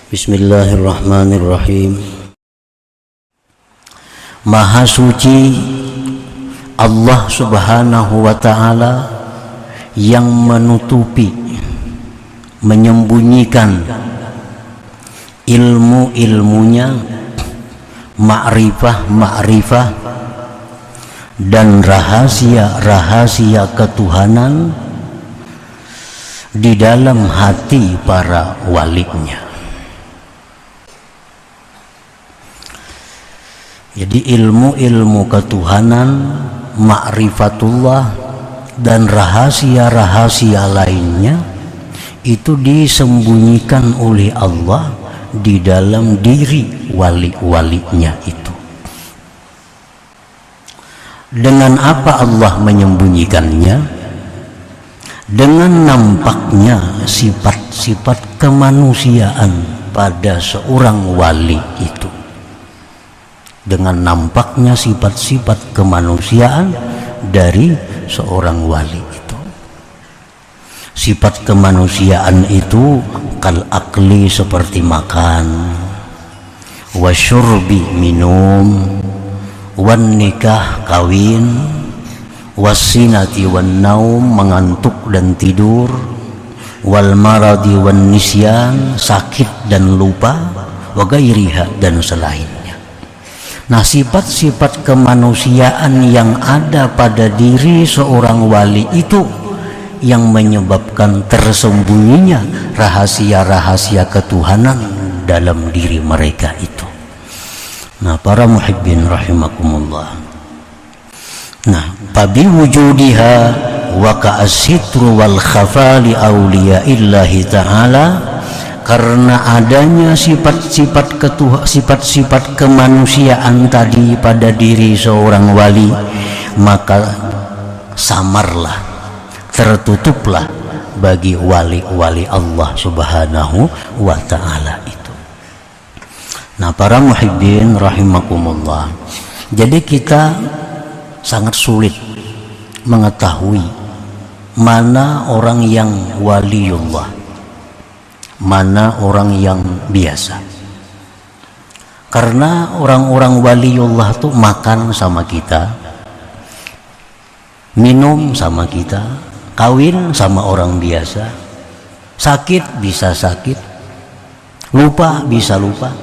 Bismillahirrahmanirrahim. Maha suci Allah subhanahu wa ta'ala yang menutupi, menyembunyikan ilmu-ilmunya, ma'rifah dan rahasia-rahasia ketuhanan di dalam hati para walinya. Jadi ilmu-ilmu ketuhanan, ma'rifatullah dan rahasia-rahasia lainnya itu disembunyikan oleh Allah di dalam diri wali-walinya itu. Dengan apa Allah menyembunyikannya? Dengan nampaknya sifat-sifat kemanusiaan pada seorang wali itu. Dengan nampaknya sifat-sifat kemanusiaan dari seorang wali itu. Sifat kemanusiaan itu kal akli seperti makan, wasyurbi minum, wan nikah kawin, wasinati wan naum mengantuk dan tidur, wal maradi wan nisyan sakit dan lupa, wa gairiha dan selain. Nah, sifat-sifat kemanusiaan yang ada pada diri seorang wali itu yang menyebabkan tersembunyinya rahasia-rahasia ketuhanan dalam diri mereka itu. Nah, para muhibbin rahimakumullah. Nah, tabi wujudiha wa ka'as-sitru wal khafa li awliyaillahi ta'ala. Karena adanya sifat-sifat kemanusiaan tadi pada diri seorang wali, maka samarlah, tertutuplah bagi wali-wali Allah subhanahu wa ta'ala itu. Nah, para muhibbin rahimakumullah, jadi kita sangat sulit mengetahui mana orang yang waliullah, mana orang yang biasa. Karena orang-orang waliullah tuh makan sama kita, minum sama kita, kawin sama orang biasa, sakit bisa sakit, lupa bisa lupa.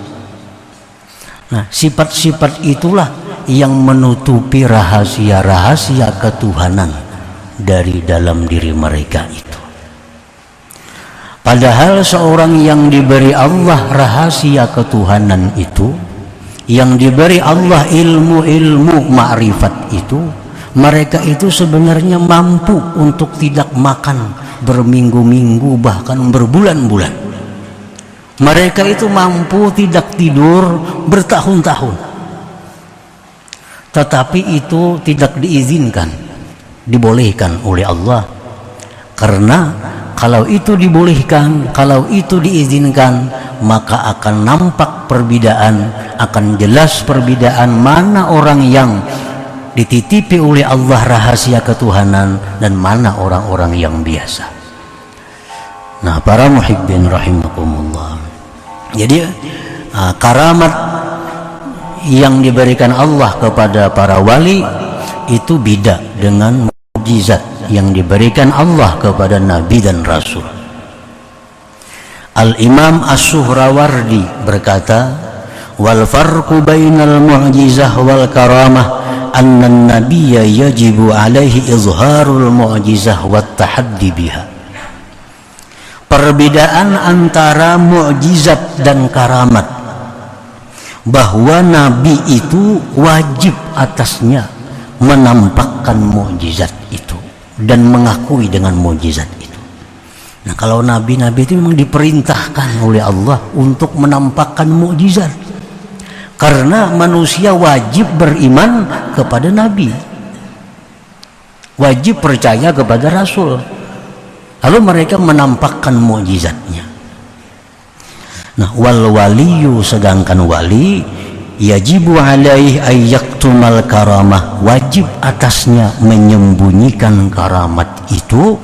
Nah, sifat-sifat itulah yang menutupi rahasia-rahasia ketuhanan dari dalam diri mereka itu. Padahal seorang yang diberi Allah rahasia ketuhanan itu, yang diberi Allah ilmu-ilmu ma'rifat itu, mereka itu sebenarnya mampu untuk tidak makan berminggu-minggu bahkan berbulan-bulan. Mereka itu mampu tidak tidur bertahun-tahun. Tetapi itu tidak diizinkan, dibolehkan oleh Allah. Karena kalau itu dibolehkan, kalau itu diizinkan, maka akan nampak perbedaan, akan jelas perbedaan mana orang yang dititipi oleh Allah rahasia ketuhanan dan mana orang-orang yang biasa. Nah, para muhibbin rahimakumullah. Jadi karamat yang diberikan Allah kepada para wali itu beda dengan mukjizat yang diberikan Allah kepada Nabi dan Rasul. Al-Imam As-Suhrawardi berkata, wal farqu bainal mu'jizah wal karamah anna an-nabiyya yajibu alaihi izharul mu'jizah wat tahaddi biha. Perbedaan antara mukjizat dan karamat, bahwa Nabi itu wajib atasnya menampakkan mukjizat itu dan mengakui dengan mukjizat itu. Nah, kalau nabi-nabi itu memang diperintahkan oleh Allah untuk menampakkan mukjizat, karena manusia wajib beriman kepada nabi, wajib percaya kepada rasul, lalu mereka menampakkan mukjizatnya. Nah, wal waliyu, sedangkan wali, yajibu alaihi ayyaktumal karamah, wajib atasnya menyembunyikan karamat itu,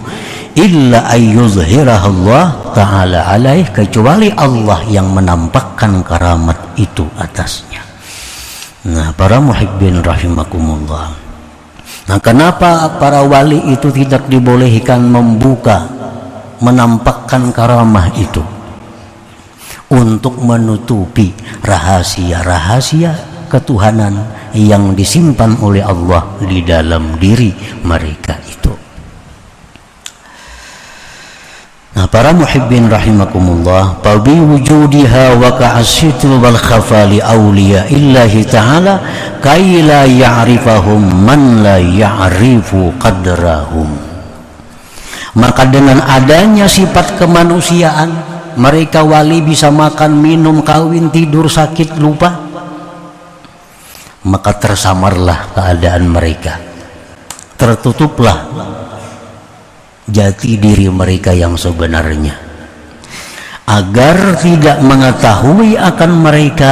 illa ayyuzhirahullah ta'ala alaih, kecuali Allah yang menampakkan karamat itu atasnya. Nah, para muhibbin rahimakumullah, nah kenapa para wali itu tidak dibolehkan membuka, menampakkan karamah itu untuk menutupi rahasia-rahasia ketuhanan yang disimpan oleh Allah di dalam diri mereka itu. Nah, para muhibbin rahimakumullah, tabi wujudiha wa ka'asitu wal khafa li awliya illahi ta'ala kay la ya'rifahum man la ya'rifu qadrahum. Maka dengan adanya sifat kemanusiaan, mereka wali bisa makan, minum, kawin, tidur, sakit, lupa, maka tersamarlah keadaan mereka, tertutuplah jati diri mereka yang sebenarnya, agar tidak mengetahui akan mereka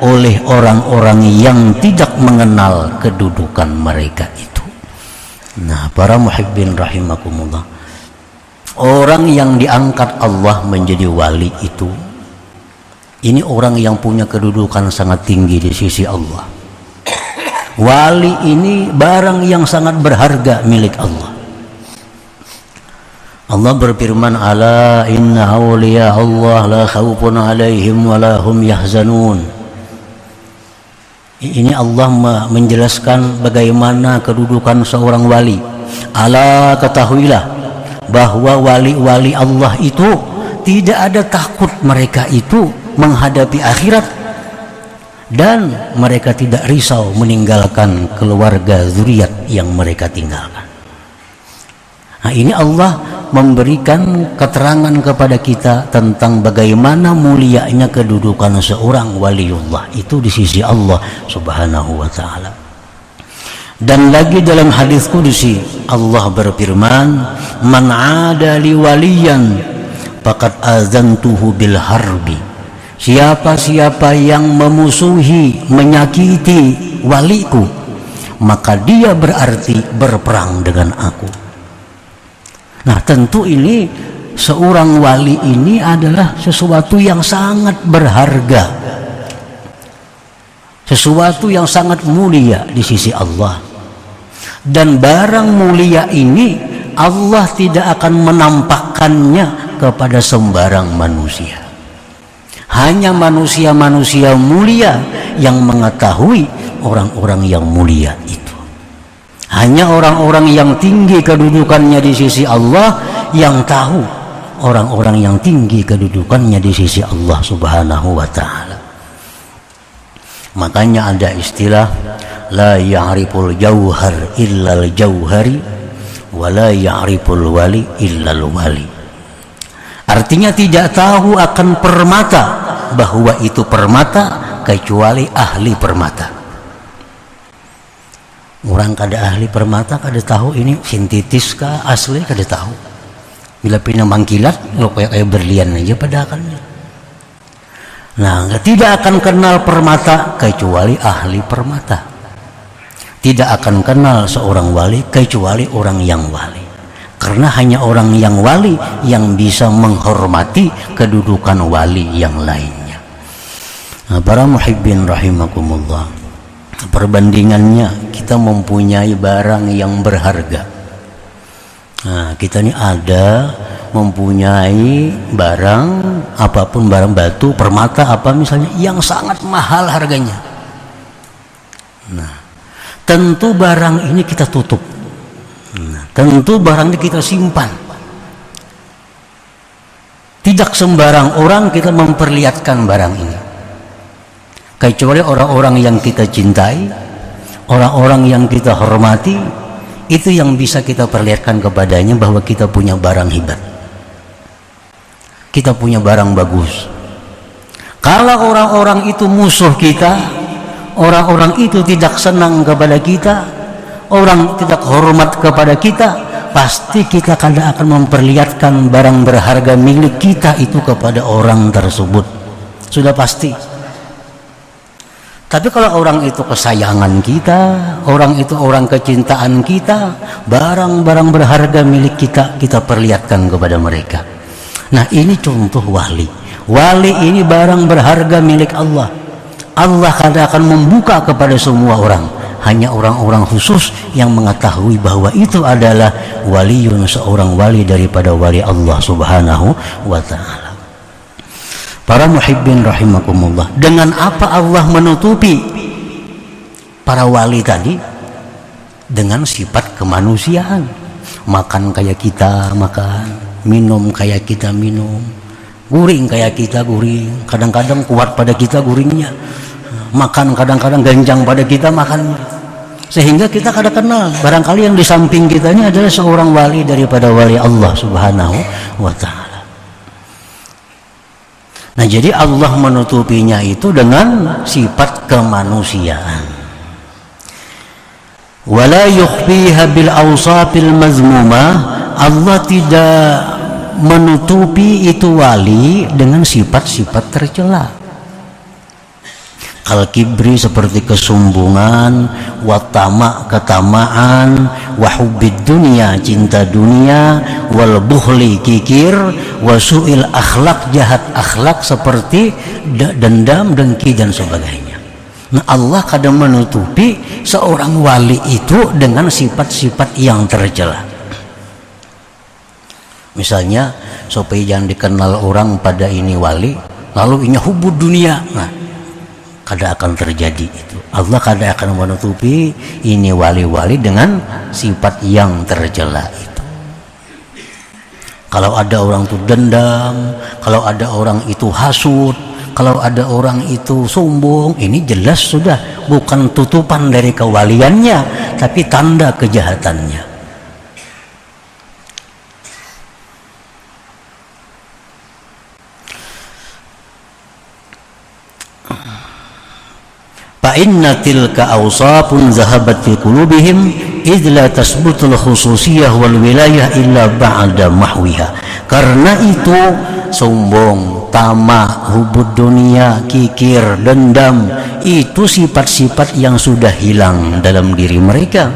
oleh orang-orang yang tidak mengenal kedudukan mereka itu. Nah, para muhibbin rahimakumullah, orang yang diangkat Allah menjadi wali itu, ini orang yang punya kedudukan sangat tinggi di sisi Allah. Wali ini barang yang sangat berharga milik Allah. Allah berfirman, ala inna awliya Allah la khawfun alaihim wa la hum yahzanun. Ini Allah menjelaskan bagaimana kedudukan seorang wali. Ala, ketahuilah bahwa wali-wali Allah itu tidak ada takut mereka itu menghadapi akhirat, dan mereka tidak risau meninggalkan keluarga zuriat yang mereka tinggalkan. Nah, ini Allah memberikan keterangan kepada kita tentang bagaimana mulianya kedudukan seorang waliullah itu di sisi Allah Subhanahu wa ta'ala. Dan lagi dalam hadis qudsi Allah berfirman, man 'ada li waliyan faqad azantuhu bil harbi. Siapa-siapa yang memusuhi, menyakiti waliku, maka dia berarti berperang dengan aku. Nah, tentu ini seorang wali ini adalah sesuatu yang sangat berharga, sesuatu yang sangat mulia di sisi Allah. Dan barang mulia ini Allah tidak akan menampakkannya kepada sembarang manusia. Hanya manusia-manusia mulia yang mengetahui orang-orang yang mulia itu. Hanya orang-orang yang tinggi kedudukannya di sisi Allah yang tahu orang-orang yang tinggi kedudukannya di sisi Allah Subhanahu wa ta'ala. Makanya ada istilah la ya'riful jauhar illal jauhari wa la ya'riful wali illal wali. Artinya tidak tahu akan permata bahwa itu permata kecuali ahli permata. Orang kada ahli permata kada tahu ini sintetis kah asli, kada tahu. Bila pindah mangkilat lo kayak berlian aja padahalnya. Nah, tidak akan kenal permata kecuali ahli permata. Tidak akan kenal seorang wali kecuali orang yang wali. Karena hanya orang yang wali yang bisa menghormati kedudukan wali yang lainnya. Nah, para muhibbin rahimakumullah, perbandingannya kita mempunyai barang yang berharga. Nah, kita ini ada mempunyai barang apapun, barang batu, permata apa misalnya yang sangat mahal harganya. Nah, tentu barang ini kita tutup. Nah, tentu barang ini kita simpan. Tidak sembarang orang kita memperlihatkan barang ini, kecuali orang-orang yang kita cintai, orang-orang yang kita hormati, itu yang bisa kita perlihatkan kepadanya bahwa kita punya barang hebat, kita punya barang bagus. Kalau orang-orang itu musuh kita, orang-orang itu tidak senang kepada kita, orang tidak hormat kepada kita, pasti kita kada akan memperlihatkan barang berharga milik kita itu kepada orang tersebut. Sudah pasti. Tapi kalau orang itu kesayangan kita, orang itu orang kecintaan kita, barang-barang berharga milik kita, kita perlihatkan kepada mereka. Nah, ini contoh wali. Wali ini barang berharga milik Allah. Allah kadang akan membuka kepada semua orang. Hanya orang-orang khusus yang mengetahui bahwa itu adalah waliyun, seorang wali daripada wali Allah subhanahu wa ta'ala. Para muhibbin rahimakumullah, dengan apa Allah menutupi para wali tadi? Dengan sifat kemanusiaan. Makan kayak kita makan, minum kayak kita minum, guring kayak kita guring. Kadang-kadang kuat pada kita guringnya, makan kadang-kadang ganjang pada kita makan. Sehingga kita kadang kenal barangkali yang di samping kita ini adalah seorang wali daripada wali Allah subhanahu wa ta'ala. Nah, jadi Allah menutupinya itu dengan sifat kemanusiaan. Wala yukhfiha bil awsafil mazmumah. Allah tidak menutupi itu wali dengan sifat-sifat tercela. Al-kibri seperti kesombongan, watama ketamaan, wahubbid dunia cinta dunia, wal bukhli kikir, wasuil akhlak jahat akhlak seperti dendam, dengki dan sebagainya. Nah, Allah kadang menutupi seorang wali itu dengan sifat-sifat yang tercela. Misalnya supaya jangan dikenal orang pada ini wali, lalu ini hubud dunia. Nah, kada akan terjadi itu. Allah kada akan menutupi ini wali-wali dengan sifat yang tercela itu. Kalau ada orang itu dendam, kalau ada orang itu hasud, kalau ada orang itu sombong, ini jelas sudah bukan tutupan dari kewaliannya, tapi tanda kejahatannya. Inna tilka awsafun zahabat fi qulubihim idh la tasbutul khususiyah wal wilayah illa ba'da mahwiha. Karena itu sombong, tamak, hubud dunia, kikir, dendam, itu sifat-sifat yang sudah hilang dalam diri mereka.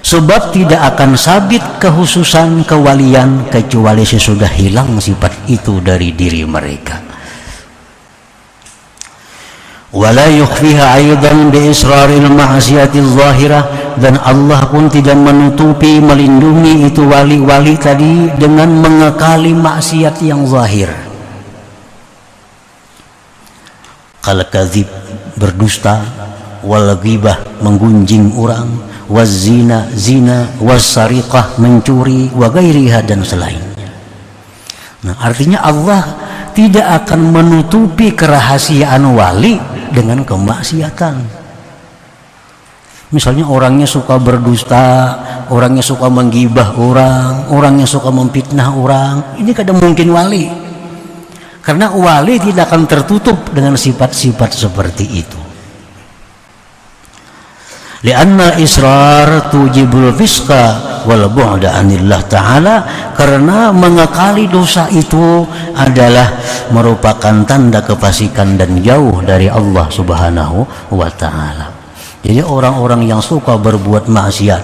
Sebab tidak akan sabit kehususan kewalian kecuali sesudah hilang sifat itu dari diri mereka. Wala yukhfiha aidan bi israril ma'siyatil zahirah, dan Allah pun tidak menutupi melindungi itu wali-wali tadi dengan mengekali maksiat yang zahir. Kal kadzib berdusta, wal ghibah menggunjing orang, waz zina zina, was sariqah mencuri, wa ghairiha dan selainnya. Nah, artinya Allah tidak akan menutupi kerahasiaan wali dengan kemaksiatan. Misalnya orangnya suka berdusta, orangnya suka menggibah orang, orangnya suka memfitnah orang, ini kadang mungkin wali. Karena wali tidak akan tertutup dengan sifat-sifat seperti itu. Lianna israr tujibul fisqa wal bu'da anillah ta'ala, karena mengekali dosa itu adalah merupakan tanda kefasikan dan jauh dari Allah subhanahu wa ta'ala. Jadi orang-orang yang suka berbuat maksiat,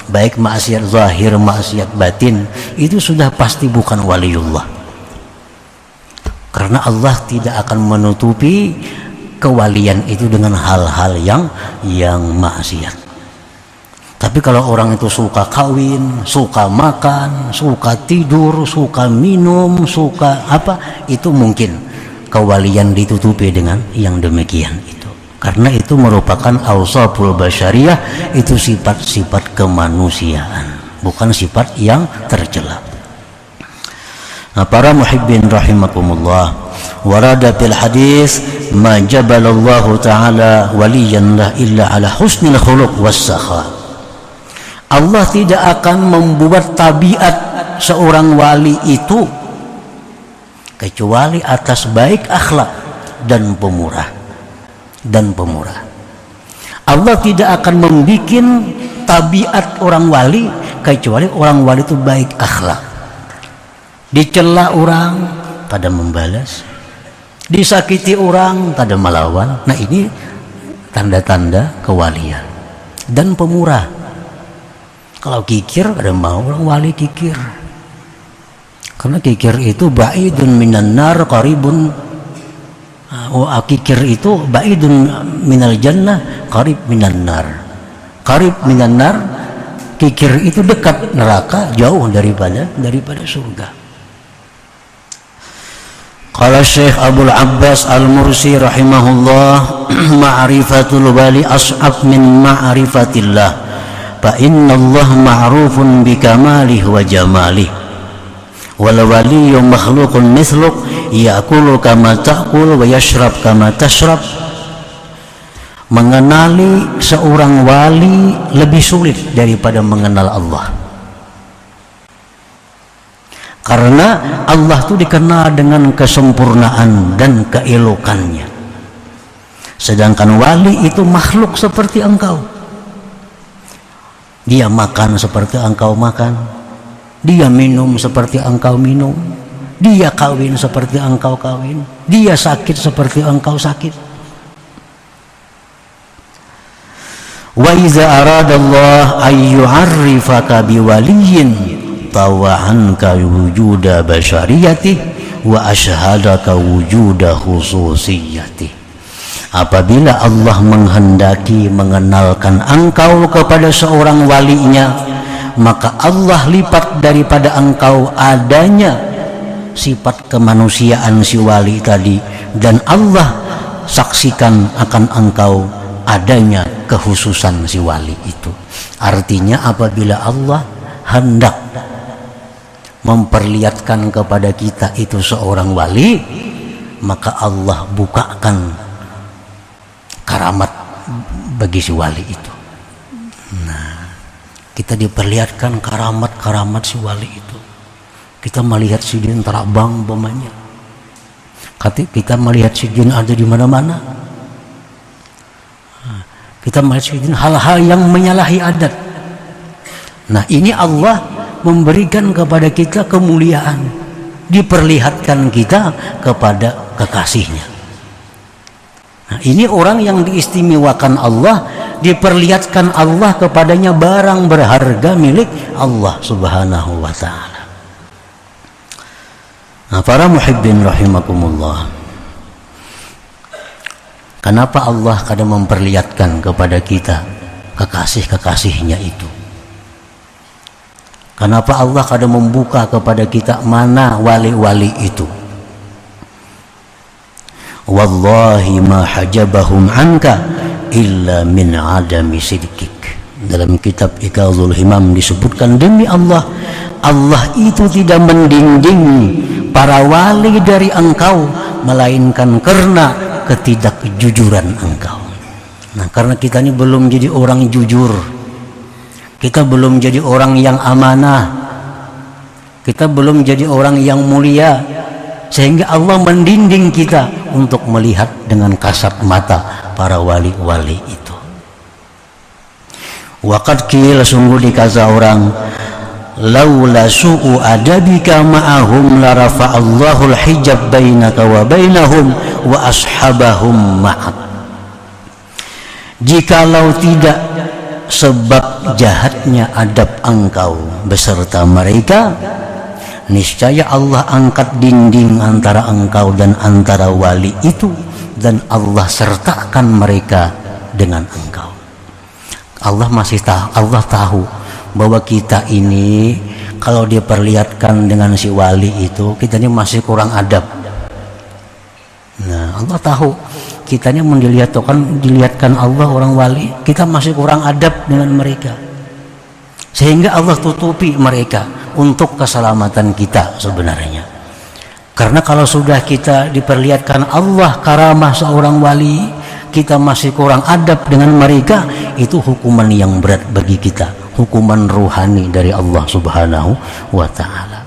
baik maksiat zahir, maksiat batin, itu sudah pasti bukan waliullah. Karena Allah tidak akan menutupi kewalian itu dengan hal-hal yang maksiat. Tapi kalau orang itu suka kawin, suka makan, suka tidur, suka minum, suka apa, itu mungkin kewalian ditutupi dengan yang demikian itu. Karena itu merupakan awsaful basyariyah, itu sifat-sifat kemanusiaan, bukan sifat yang tercela. Nah, para muhibbin rahimakumullah, warada fil hadis ma jabalallahu ta'ala waliyan lah illa ala husnil khuluq was sakha. Allah tidak akan membuat tabiat seorang wali itu kecuali atas baik akhlak dan pemurah. Allah tidak akan membuat tabiat orang wali kecuali orang wali itu baik akhlak. Dicela orang pada membalas, disakiti orang kada melawan. Nah, ini tanda-tanda kewalian. Dan pemurah. Kalau kikir kada mau orang wali kikir. Karena kikir itu ba'idun minan nar qaribun. Kikir itu ba'idun minal jannah qarib minan nar. Qarib minan nar, kikir itu dekat neraka, jauh daripada surga. Qala Syekh Abdul Abbas Al-Mursi rahimahullah, ma'rifatul wali as'ab min ma'rifatillah, fa innallaha ma'rufun bi kamalihi wa jamalihi, wal waliyyu makhluqun mithluk ya'kulu kama ta'kul wa yashrab kama tashrab. Mengenali seorang wali lebih sulit daripada mengenal Allah. Karena Allah itu dikenal dengan kesempurnaan dan keelokannya. Sedangkan wali itu makhluk seperti engkau. Dia makan seperti engkau makan. Dia minum seperti engkau minum. Dia kawin seperti engkau kawin. Dia sakit seperti engkau sakit. Wa iza aradallah ay yu'arrifaka biwaliyin tawa'anka wujuda basyariyatih wa ashhadaka wujuda khususiyatih. Apabila Allah menghendaki mengenalkan engkau kepada seorang walinya, maka Allah lipat daripada engkau adanya sifat kemanusiaan si wali tadi, dan Allah saksikan akan engkau adanya kekhususan si wali itu. Artinya apabila Allah hendak memperlihatkan kepada kita itu seorang wali, maka Allah bukakan karamat bagi si wali itu. Nah, kita diperlihatkan karamat-karamat si wali itu. Kita melihat si jin terbang umpamanya. Kita melihat si jin ada di mana-mana. Kita melihat si jin hal-hal yang menyalahi adat. Nah, ini Allah memberikan kepada kita kemuliaan, diperlihatkan kita kepada kekasihnya. Nah, ini orang yang diistimewakan Allah, diperlihatkan Allah kepadanya barang berharga milik Allah subhanahu wa ta'ala. Nah, para muhibbin rahimakumullah, kenapa Allah kadang memperlihatkan kepada kita kekasih-kekasihnya itu? Kenapa Allah kadang membuka kepada kita mana wali-wali itu? Wallahi ma hajabahum anka illa min adami sidqik. Dalam kitab Iqazul Himam disebutkan, demi Allah, Allah itu tidak mendinding para wali dari engkau, melainkan karena ketidakjujuran engkau. Nah, karena kita ini belum jadi orang jujur, kita belum jadi orang yang amanah, kita belum jadi orang yang mulia, sehingga Allah mendinding kita untuk melihat dengan kasat mata para wali-wali itu. Waqad qila, sungguh dikata orang, laula su'u adabika ma'ahum la rafa'allahu al-hijab bainaka wa bainahum wa ashabahum ma'ak. Jikalau tidak sebab jahatnya adab engkau beserta mereka, niscaya Allah angkat dinding antara engkau dan antara wali itu, dan Allah sertakan mereka dengan engkau. Allah tahu bahwa kita ini kalau diperlihatkan dengan si wali itu, kita ini masih kurang adab. Nah, Allah tahu kitanya dilihatkan Allah orang wali, kita masih kurang adab dengan mereka, sehingga Allah tutupi mereka untuk keselamatan kita sebenarnya. Karena kalau sudah kita diperlihatkan Allah karamah seorang wali, kita masih kurang adab dengan mereka, itu hukuman yang berat bagi kita, hukuman ruhani dari Allah subhanahu wa ta'ala.